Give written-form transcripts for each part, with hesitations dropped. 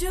ये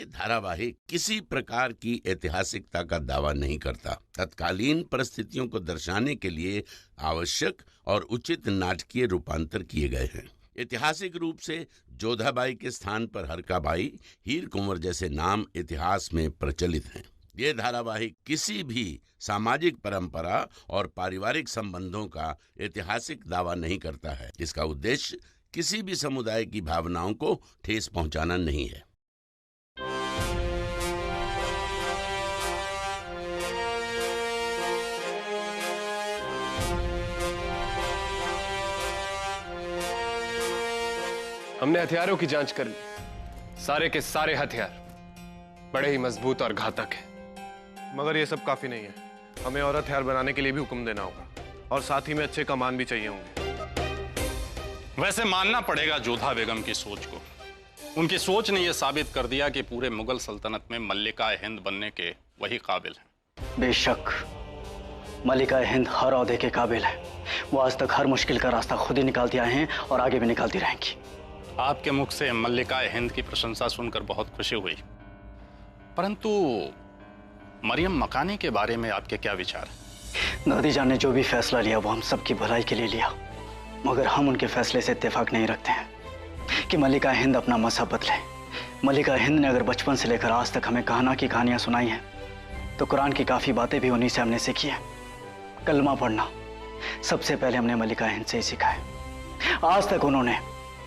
धारावाहिक किसी प्रकार की ऐतिहासिकता का दावा नहीं करता। तत्कालीन परिस्थितियों को दर्शाने के लिए आवश्यक और उचित नाटकीय रूपांतर किए गए हैं। ऐतिहासिक रूप से जोधाबाई के स्थान पर हरकाबाई, हीर कुंवर जैसे नाम इतिहास में प्रचलित हैं। ये धारावाहिक किसी भी सामाजिक परंपरा और पारिवारिक संबंधों का ऐतिहासिक दावा नहीं करता है। इसका उद्देश्य किसी भी समुदाय की भावनाओं को ठेस पहुंचाना नहीं है। हमने हथियारों की जांच कर ली। सारे के सारे हथियार बड़े ही मजबूत और घातक हैं। मगर ये सब काफी नहीं है। हमें और हथियार बनाने के लिए भी हुक्म देना होगा और साथ ही में अच्छे कमान भी चाहिए होंगे। वैसे मानना पड़ेगा जोधा बेगम की सोच को। उनकी सोच ने यह साबित कर दिया कि पूरे मुगल सल्तनत में मल्लिका हिंद बनने के वही काबिल हैं। बेशक मल्लिका हिंद हर ओहदे के काबिल है। वो आज तक हर मुश्किल का रास्ता खुद ही निकालती आए हैं और आगे भी निकालती रहेंगी। आपके मुख से मल्लिका हिंद की प्रशंसा सुनकर बहुत खुशी हुई, परंतु मरियम मकानी के बारे में आपके क्या विचार हैं? दादी जान ने जो भी फैसला लिया वो हम सबकी भलाई के लिए लिया, मगर हम उनके फैसले से इत्तेफाक नहीं रखते हैं कि मल्लिका हिंद अपना मजहब बदले। मल्लिका हिंद ने अगर बचपन से लेकर आज तक हमें कहानियां सुनाई हैं तो कुरान की काफ़ी बातें भी उन्हीं से हमने सीखी है। कलमा पढ़ना सबसे पहले हमने मल्लिका हिंद से ही सीखा है। आज तक उन्होंने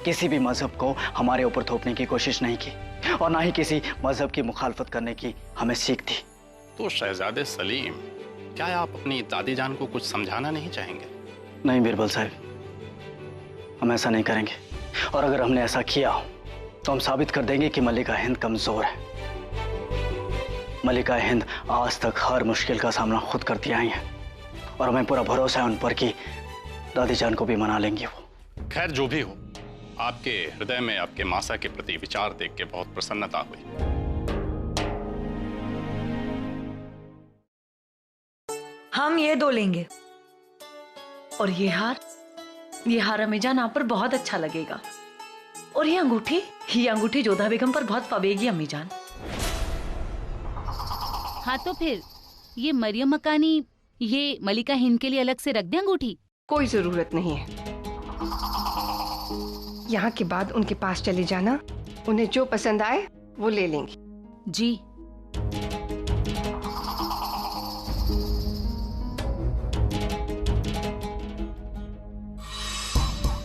किसी भी मजहब को हमारे ऊपर थोपने की कोशिश नहीं की और ना ही किसी मजहब की मुखालफत करने की हमें सीख दी। तो शहजादे सलीम, क्या आप अपनी दादी जान को कुछ समझाना नहीं चाहेंगे? नहीं बीरबल साहब, हम ऐसा नहीं करेंगे, और अगर हमने ऐसा किया तो हम साबित कर देंगे कि मल्लिका हिंद कमजोर है। मल्लिका हिंद आज तक हर मुश्किल का सामना खुद करती आई हैं और हमें पूरा भरोसा है उन पर कि दादी जान को भी मना लेंगी वो। खैर जो भी हो, आपके हृदय में आपके मासा के प्रति विचार देख के बहुत प्रसन्नता हुई। हम ये दो लेंगे और ये हार अम्मी जान आप पर बहुत अच्छा लगेगा। और ये अंगूठी जोधा बेगम पर बहुत फबेगी अम्मी जान। हाँ तो फिर ये मरियम मकानी ये मल्लिका हिंद के लिए अलग से रख दे अंगूठी? कोई जरूरत नहीं है। यहाँ के बाद उनके पास चले जाना, उन्हें जो पसंद आए वो ले लेंगी। जी।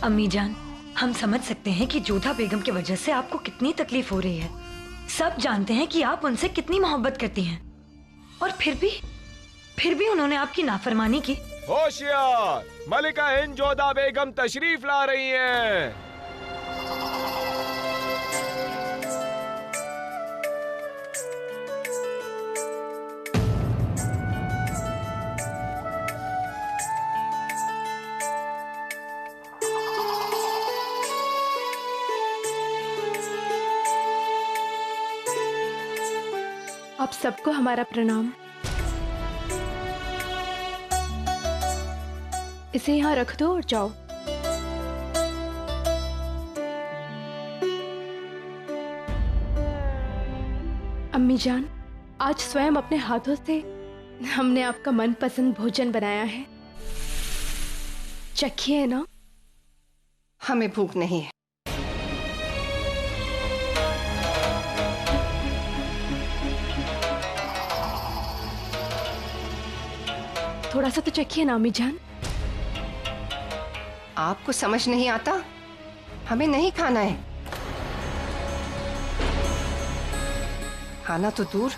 अम्मी जान, हम समझ सकते हैं कि जोधा बेगम की वजह से आपको कितनी तकलीफ हो रही है। सब जानते हैं कि आप उनसे कितनी मोहब्बत करती हैं, और फिर भी उन्होंने आपकी नाफरमानी की। होशियार, मल्लिका हिंद जोधा बेगम तशरीफ ला रही हैं। आप सबको हमारा प्रणाम। इसे यहाँ रख दो और जाओ। अम्मी जान, आज स्वयं अपने हाथों से हमने आपका मनपसंद भोजन बनाया है, चखिए ना। हमें भूख नहीं है। थोड़ा सा तो चखिए ना अम्मी जान। आपको समझ नहीं आता? हमें नहीं खाना है। खाना तो दूर,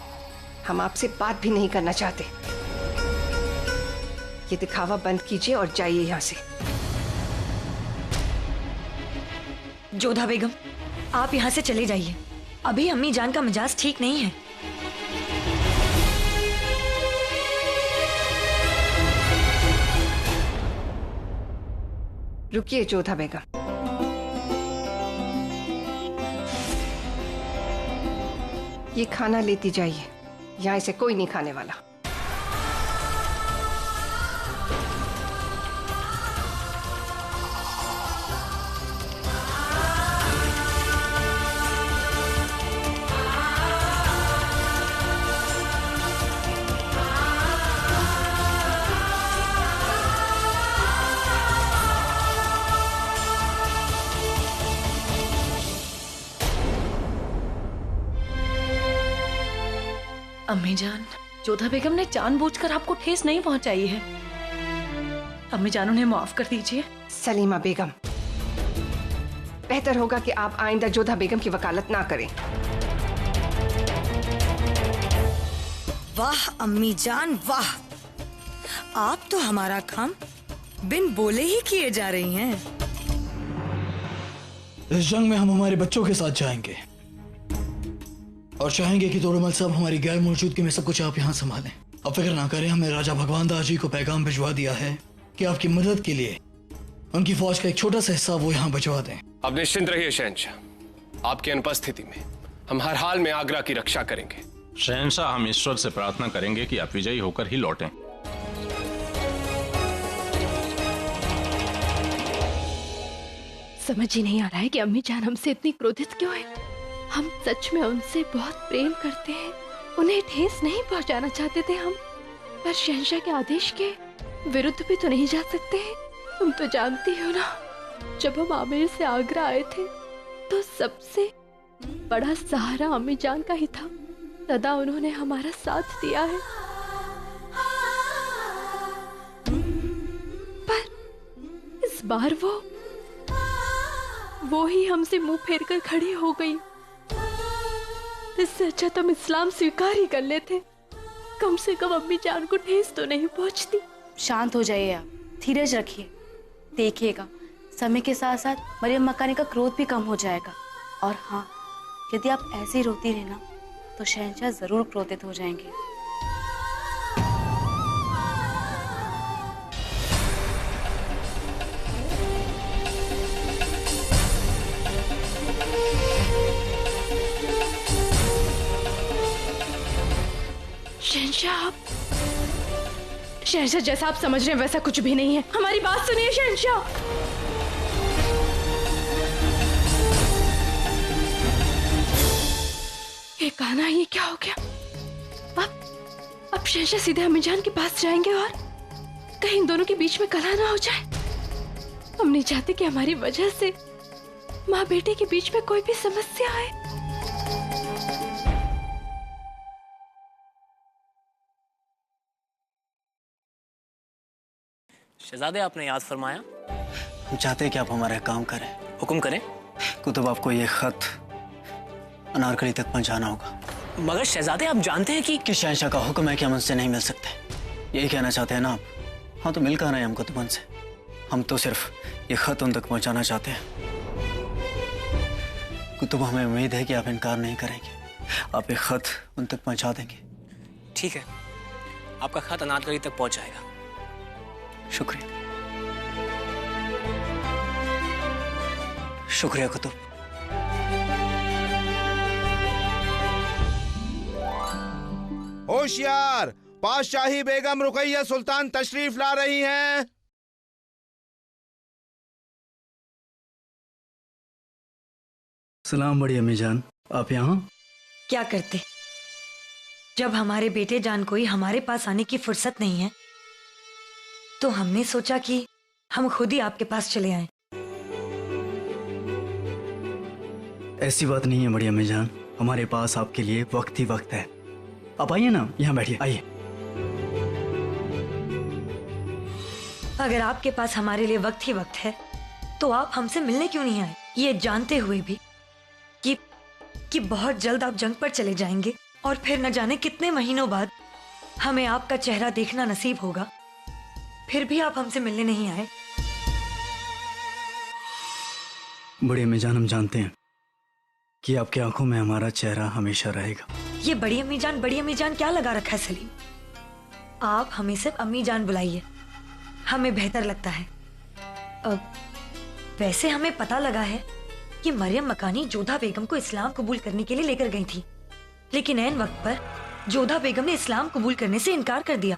हम आपसे बात भी नहीं करना चाहते। ये दिखावा बंद कीजिए और जाइए यहाँ से। जोधा बेगम, आप यहाँ से चले जाइए। अभी अम्मी जान का मिजाज ठीक नहीं है। रुकिए जोधा बेगम, ये खाना लेती जाइए। यहाँ इसे कोई नहीं खाने वाला। अम्मी जान, जोधा बेगम ने जानबूझकर आपको ठेस नहीं पहुंचाई है। अम्मी जान, उन्हें माफ कर दीजिए। सलीमा बेगम, बेहतर होगा कि आप आइंदा जोधा बेगम की वकालत ना करें। वाह अम्मी जान वाह, आप तो हमारा काम बिन बोले ही किए जा रही हैं। इस जंग में हम हमारे बच्चों के साथ जाएंगे और चाहेंगे कि तोड़मल साहब हमारी गैर मौजूदगी में सब कुछ आप यहाँ संभालें। अब फिक्र ना करें, हमने राजा भगवान दास जी को पैगाम भिजवा दिया है कि आपकी मदद के लिए उनकी फौज का एक छोटा सा हिस्सा वो यहाँ भिजवा दें। अब निश्चिंत रहिए शहंशाह, आपकी अनुपस्थिति में हम हर हाल में आगरा की रक्षा करेंगे। शहंशाह, हम ईश्वर से प्रार्थना करेंगे कि आप विजयी होकर ही लौटें। समझ ही नहीं आ रहा है कि अम्मी जान हमसे इतनी क्रोधित क्यों है। हम सच में उनसे बहुत प्रेम करते हैं, उन्हें ठेस नहीं पहुंचाना चाहते थे हम, पर शहंशाह के आदेश के विरुद्ध भी तो नहीं जा सकते हैं। तुम तो जानती हो ना, जब हम आमेर से आगरा आए थे तो सबसे बड़ा सहारा अम्मी जान का ही था। सदा उन्होंने हमारा साथ दिया है, पर इस बार वो ही हमसे मुंह फेर कर खड़ी हो गई। इससे अच्छा तुम इस्लाम स्वीकार ही कर लेते, कम से कम अम्मी जान को ठेस तो नहीं पहुंचती। शांत हो जाइए आप, धीरज रखिए, देखिएगा समय के साथ साथ मरियम मकानी का क्रोध भी कम हो जाएगा। और हाँ, यदि आप ऐसे ही रोती रहना तो शहंशाह जरूर क्रोधित हो जाएंगे। शहंशाह, जैसा आप समझ रहे हैं वैसा कुछ भी नहीं है। हमारी बात सुनिए शहंशाह। ये कान्हा, ये क्या हो गया? अब शहंशाह सीधे अम्मी जान के पास जाएंगे और कहीं इन दोनों के बीच में कलह ना हो जाए। हम नहीं चाहते कि हमारी वजह से माँ बेटे के बीच में कोई भी समस्या आए। शहजादे, आपने याद फरमाया। हम चाहते हैं कि आप हमारा काम करें। हुक्म करें। कुतुब, आपको ये खत अनारकली तक पहुंचाना होगा। मगर शहजादे, आप जानते हैं कि शहंशाह का हुक्म है कि हम उनसे नहीं मिल सकते। यही कहना चाहते हैं ना आप? हाँ, तो मिल कहाँ रहे हैं हम कुतुब उनसे? हम तो सिर्फ ये खत उन तक पहुंचाना चाहते हैं। कुतुब, हमें उम्मीद है कि आप इनकार नहीं करेंगे, आप एक खत उन तक पहुंचा देंगे। ठीक है, आपका खत अनारकली तक पहुंच जाएगा। शुक्रिया, शुक्रिया कुतुब। होशियार, पातशाही बेगम रुकैया सुल्तान तशरीफ ला रही हैं। सलाम बड़ी अम्मी जान, आप यहाँ क्या करते? जब हमारे बेटे जान कोई हमारे पास आने की फुर्सत नहीं है तो हमने सोचा कि हम खुद ही आपके पास चले आएं। ऐसी बात नहीं है बड़ी अम्मी जान, हमारे पास आपके लिए वक्त ही वक्त है। आप आइए ना, यहाँ बैठिए, आइए। अगर आपके पास हमारे लिए वक्त ही वक्त है तो आप हमसे मिलने क्यों नहीं आए, ये जानते हुए भी कि बहुत जल्द आप जंग पर चले जाएंगे और फिर न जाने कितने महीनों बाद हमें आपका चेहरा देखना नसीब होगा, फिर भी आप हमसे मिलने नहीं आए। बड़ी अम्मी जान, हम जानते हैं कि आपकी आंखों में हमारा चेहरा हमेशा रहेगा। ये बड़ी अम्मी जान क्या लगा रखा है सलीम? आप हमें सिर्फ अम्मी जान बुलाइए, हमें बेहतर लगता है। वैसे हमें पता लगा है कि मरियम मकानी जोधा बेगम को इस्लाम कबूल करने के लिए लेकर गई थी, लेकिन ऐन वक्त पर जोधा बेगम ने इस्लाम कबूल करने से इनकार कर दिया।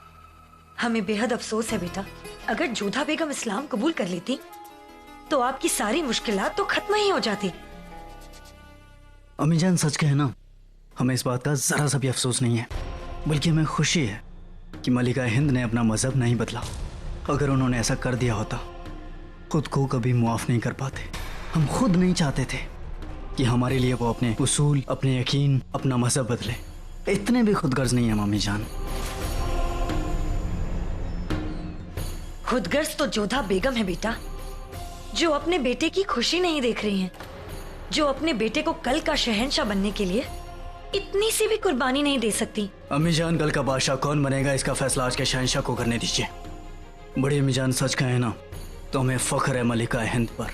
हमें बेहद अफसोस है बेटा, अगर जोधा बेगम इस्लाम कबूल कर लेती तो आपकी सारी मुश्किलात तो खत्म ही हो जाती। अम्मी जान, सच कहे ना, हमें इस बात का जरा सा भी अफसोस नहीं है, बल्कि हमें खुशी है कि मलिका हिंद ने अपना मजहब नहीं बदला। अगर उन्होंने ऐसा कर दिया होता, खुद को कभी मुआफ नहीं कर पाते। हम खुद नहीं चाहते थे कि हमारे लिए वो अपने उसूल, अपने यकीन, अपना मजहब बदले, इतने भी खुदगर्ज नहीं है मम्मी जान। खुदगर्ज तो जोधा बेगम है बेटा, जो अपने बेटे की खुशी नहीं देख रही हैं, जो अपने बेटे को कल का शहंशाह बनने के लिए इतनी सी भी कुर्बानी नहीं दे सकती। अम्मी जान, कल का बादशाह कौन बनेगा इसका फैसला आज के शहंशाह को करने दीजिए। बड़ी अम्मी जान, सच कहे ना तो हमें फख्र है मलिका हिंद पर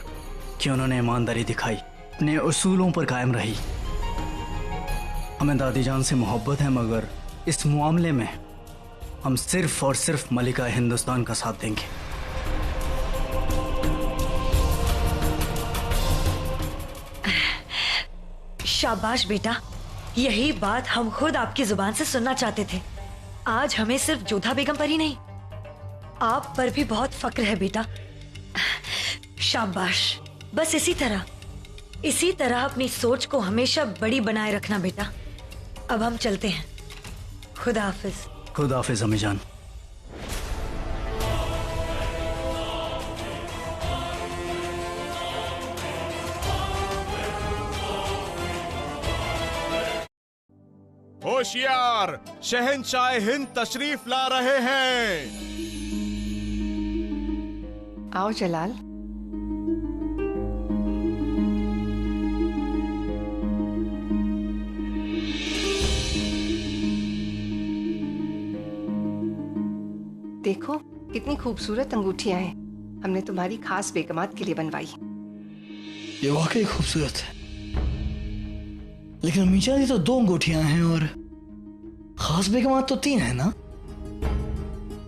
कि उन्होंने ईमानदारी दिखाई, अपने उसूलों पर कायम रही। हमें दादी जान से मोहब्बत है, मगर इस मामले में हम सिर्फ और सिर्फ मलिका हिंदुस्तान का साथ देंगे। शाबाश बेटा, यही बात हम खुद आपकी जुबान से सुनना चाहते थे। आज हमें सिर्फ जोधा बेगम पर ही नहीं, आप पर भी बहुत फक्र है बेटा। शाबाश, बस इसी तरह अपनी सोच को हमेशा बड़ी बनाए रखना बेटा। अब हम चलते हैं। खुदा हाफिज। खुदा हाफिज अम्मी जान। होशियार, शहंशाह हिंद तशरीफ ला रहे हैं। आओ जलाल। देखो कितनी खूबसूरत अंगूठियां हैं, हमने तुम्हारी खास बेगमात के लिए बनवाई। ये वाकई खूबसूरत है, लेकिन अम्मी जान ये तो 2 अंगूठियां हैं और खास बेगमात तो 3 है ना?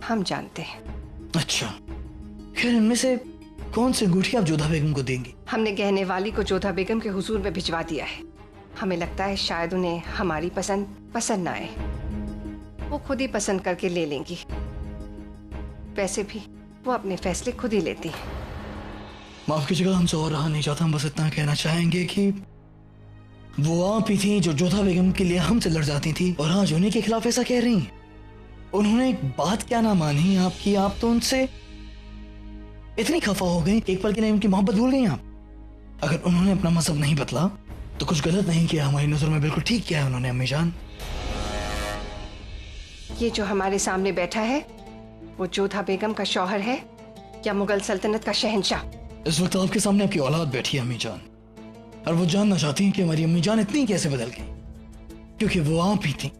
हम जानते हैं। अच्छा, खैर इनमें से कौन सी अंगूठी आप जोधा बेगम को देंगी? हमने गहने वाली को जोधा बेगम के हुजूर में भिजवा दिया है। हमें लगता है शायद उन्हें हमारी पसंद ना आए, वो खुद ही पसंद करके ले लेंगी। वैसे भी वो अपने फैसले खुद ही लेती है। माफ कीजिएगा, हमसे और रहा नहीं जाता। हम बस इतना कहना चाहेंगे कि वो आप ही थी जो जोधा बेगम के लिए हमसे लड़ जाती थी और आज उन्हीं के खिलाफ ऐसा कह रही हैं। उन्होंने एक बात क्या ना मानी आपकी, आप तो उनसे इतनी खफा हो गई, एक पल के लिए उनकी मोहब्बत भूल गई आप। अगर उन्होंने अपना मजहब नहीं बदला तो कुछ गलत नहीं किया, हमारी नजर में बिल्कुल ठीक किया है उन्होंने अम्मी जान। ये जो हमारे सामने बैठा है वो जोधा बेगम का शौहर है या मुगल सल्तनत का शहंशाह? इस वक्त आपके सामने आपकी औलाद बैठी है अम्मी जान, और वो जानना चाहती हैं कि हमारी अम्मी जान इतनी कैसे बदल गई, क्योंकि वो आप ही थी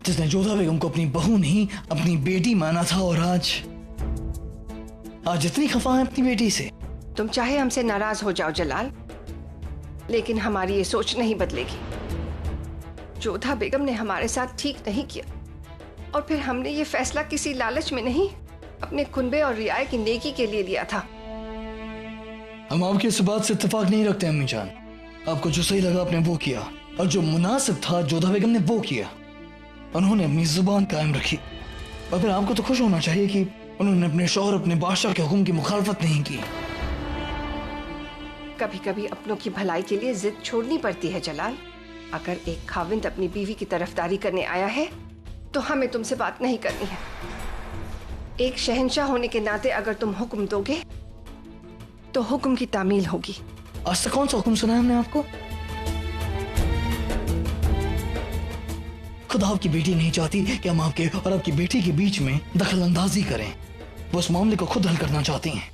जिसने जोधा बेगम को अपनी बहू नहीं अपनी बेटी माना था, और आज इतनी खफा है अपनी बेटी से। तुम चाहे हमसे नाराज हो जाओ जलाल, लेकिन हमारी ये सोच नहीं बदलेगी। जोधा बेगम ने हमारे साथ ठीक नहीं किया, और फिर हमने ये फैसला किसी लालच में नहीं, अपने कुनबे और रियाए की नेकी के लिए लिया था। हम आपकी इस बात से इत्तेफाक नहीं रखते अम्मी जान। आपको जो सही लगा आपने वो किया, और जो मुनासिब था जोधा बेगम ने वो किया। उन्होंने अपनी जुबान कायम रखी, और फिर आपको तो खुश होना चाहिए कि उन्होंने अपने शौहर अपने बादशाह के हुक्म की मुखालफत नहीं की। कभी कभी अपनों की भलाई के लिए जिद छोड़नी पड़ती है जलाल। अगर एक खाविंद अपनी बीवी की तरफदारी करने आया है तो हमें तुमसे बात नहीं करनी है। एक शहंशाह होने के नाते अगर तुम हुक्म दोगे तो हुक्म की तामील होगी। आज तक कौन सा हुक्म सुना है हमने आपको? खुद आपकी बेटी नहीं चाहती कि हम आपके और आपकी बेटी के बीच में दखल अंदाजी करें। वो उस मामले को खुद हल करना चाहती हैं,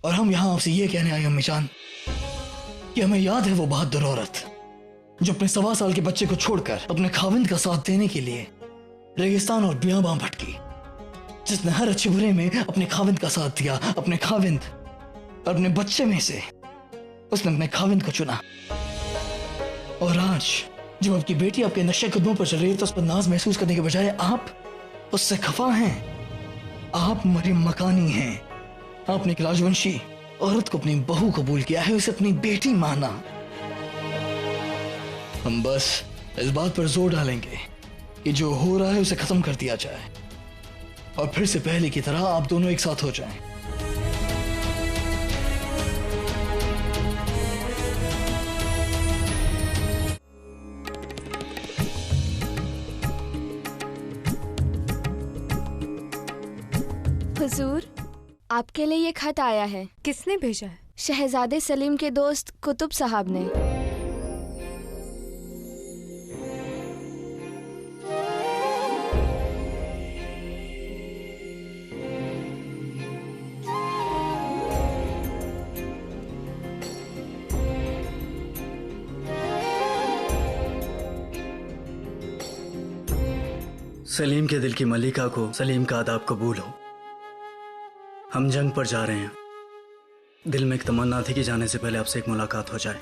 और हम यहाँ आपसे ये कहने आए अम्मी जान कि हमें याद है वो बहादुर औरत जो अपने 1.25 साल के बच्चे को छोड़कर अपने खाविंद का साथ देने के लिए रेगिस्तान और बियाबां भटकी, जिसने हर अच्छे बुरे में अपने खाविंद का साथ दिया। अपने खाविंद और अपने बच्चे में से उसने अपने खाविंद को चुना, और आज जब आपकी बेटी आपके नक्शे कदमों पर चल रही है तो उस पर नाज महसूस करने के बजाय आप उससे खफा हैं। आप मरियम मकानी हैं। आपने एक राजवंशी औरत को अपनी बहू कबूल किया है, उसे अपनी बेटी माना। हम बस इस बात पर जोर डालेंगे कि जो हो रहा है उसे खत्म कर दिया जाए, और फिर से पहले की तरह आप दोनों एक साथ हो जाएं। हुजूर, आपके लिए ये खत आया है। किसने भेजा है? शहजादे सलीम के दोस्त कुतुब साहब ने। सलीम के दिल की मल्लिका को सलीम का आदाब कबूल हो। हम जंग पर जा रहे हैं। दिल में एक तमन्ना थी कि जाने से पहले आपसे एक मुलाकात हो जाए।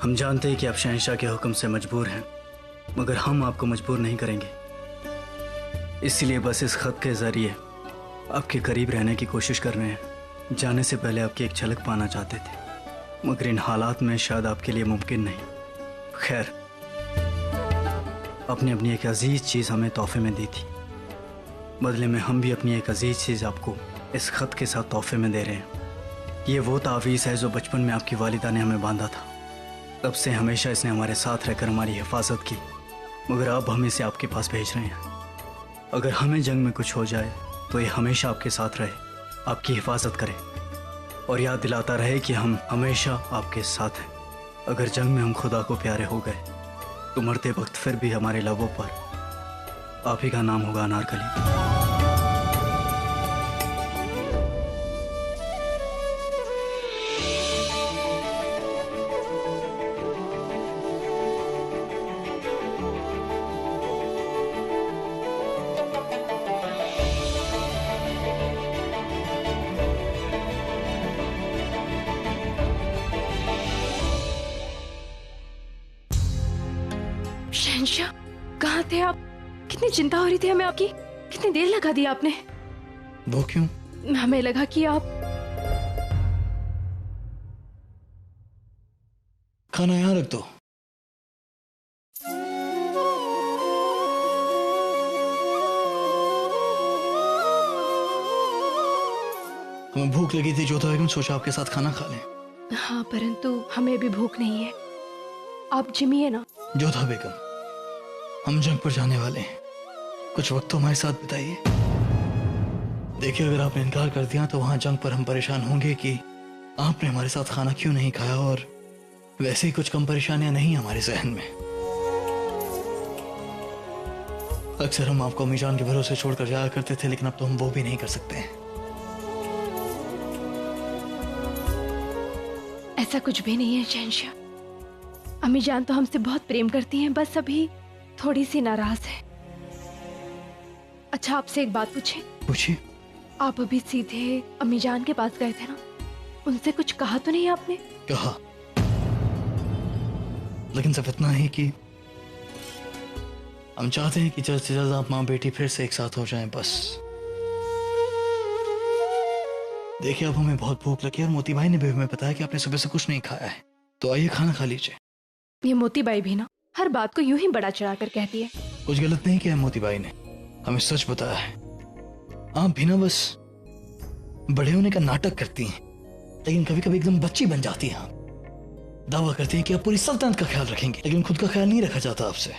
हम जानते हैं कि आप शहंशाह के हुक्म से मजबूर हैं, मगर हम आपको मजबूर नहीं करेंगे। इसलिए बस इस खत के जरिए आपके करीब रहने की कोशिश कर रहे हैं। जाने से पहले आपकी एक झलक पाना चाहते थे, मगर इन हालात में शायद आपके लिए मुमकिन नहीं। खैर, आपने अपनी एक अजीज चीज़ हमें तोहफे में दी थी, बदले में हम भी अपनी एक अजीज चीज़ आपको इस खत के साथ तोहफे में दे रहे हैं। ये वो तावीज़ है जो बचपन में आपकी वालिदा ने हमें बांधा था। तब से हमेशा इसने हमारे साथ रहकर हमारी हिफाजत की, मगर अब हम इसे आपके पास भेज रहे हैं। अगर हमें जंग में कुछ हो जाए तो ये हमेशा आपके साथ रहे, आपकी हिफाजत करे और याद दिलाता रहे कि हम हमेशा आपके साथ हैं। अगर जंग में हम खुदा को प्यारे हो गए तो मरते वक्त फिर भी हमारे लबों पर आप ही का नाम होगा, अनारकली। शहंशाह, कहाँ थे आप? कितनी चिंता हो रही थी हमें आपकी। कितनी देर लगा दी आपने? वो क्यों? हमें लगा कि आप खाना यहाँ रख दो। हमें भूख लगी थी जोधा बेगम, सोचा आपके साथ खाना खा लें। हाँ, परंतु हमें भी भूख नहीं है। आप जिमिए ना। जोधा बेगम, हम जंग पर जाने वाले हैं, कुछ वक्त तो हमारे साथ बिताइए। देखिए, अगर आपने इनकार कर दिया तो वहां जंग पर हम परेशान होंगे कि आपने हमारे साथ खाना क्यों नहीं खाया, और वैसे ही कुछ कम परेशानियां नहीं हमारे जहन में। अक्सर हम आपको अम्मी जान के भरोसे छोड़कर जाया करते थे, लेकिन अब तो हम वो भी नहीं कर सकते हैं। ऐसा कुछ भी नहीं है शहंशाह। अम्मी जान तो हमसे बहुत प्रेम करती हैं, बस अभी थोड़ी सी नाराज है। अच्छा, आपसे एक बात पूछे? पूछिए। आप अभी सीधे अम्मी जान के पास गए थे ना, उनसे कुछ कहा तो नहीं आपने? कहा, लेकिन सिर्फ इतना ही कि हम चाहते हैं कि जल्द से जल्द आप माँ बेटी फिर से एक साथ हो जाएं, बस। देखिए, अब हमें बहुत भूख लगी और मोती भाई ने भी हमें बताया कि आपने सुबह से कुछ नहीं खाया है, तो आइए खाना खा लीजिए। ये मोती बाई भी ना हर बात को यूं ही बड़ा चढ़ा कर कहती है। कुछ गलत नहीं किया मोती बाई ने, हमें सच बताया है। आप भी ना बस बड़े होने का नाटक करती हैं, लेकिन कभी कभी एकदम बच्ची बन जाती हैं। आप दावा करती हैं कि आप पूरी सल्तनत का ख्याल रखेंगे, लेकिन खुद का ख्याल नहीं रखा जाता आपसे।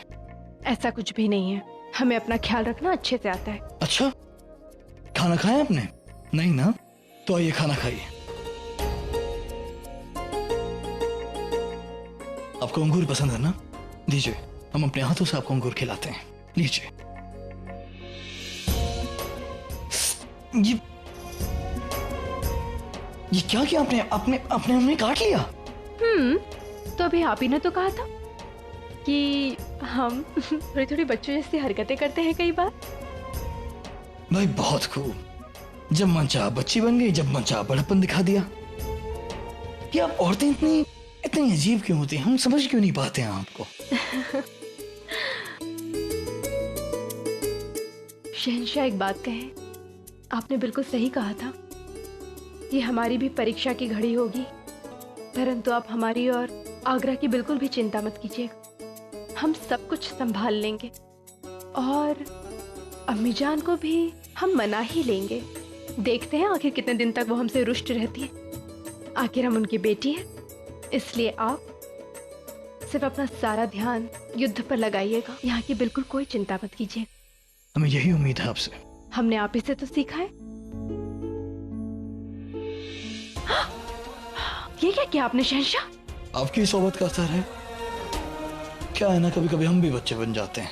ऐसा कुछ भी नहीं है, हमें अपना ख्याल रखना अच्छे से आता है। अच्छा, खाना खाया आपने? नहीं ना, तो आइए खाना खाइए। आपको अंगूर पसंद है ना? दीजिए, हम अपने हाथों से आपको अंगूर खिलाते हैं। लीजिए। ये क्या किया आपने? आपने हमने काट लिया? तो अभी आप ही ने तो कहा था कि हम थोड़ी थोड़ी बच्चों जैसी हरकतें करते हैं कई बार। भाई बहुत खूब, जब मन चाहा बच्ची बन गई, जब मन चाहा बड़प्पन दिखा दिया। ये आप औरतें इतनी अजीब क्यों होती हैं? हम समझ क्यों नहीं पाते हैं आपको? शहंशाह, एक बात कहें, आपने बिल्कुल सही कहा था। ये हमारी भी परीक्षा की घड़ी होगी, परंतु आप हमारी और आगरा की बिल्कुल भी चिंता मत कीजिएगा। हम सब कुछ संभाल लेंगे और अम्मी जान को भी हम मना ही लेंगे। देखते हैं आखिर कितने दिन तक वो हमसे रुष्ट रहती है। आखिर हम उनकी बेटी हैं, इसलिए आप सिर्फ अपना सारा ध्यान युद्ध पर लगाइएगा। यहाँ की बिल्कुल कोई चिंता मत कीजिए। हमें यही उम्मीद है आपसे। हमने आप ही से तो सीखा है। ये क्या किया आपने शहंशाह? आपकी सोबत का असर है। क्या है ना, कभी कभी हम भी बच्चे बन जाते हैं।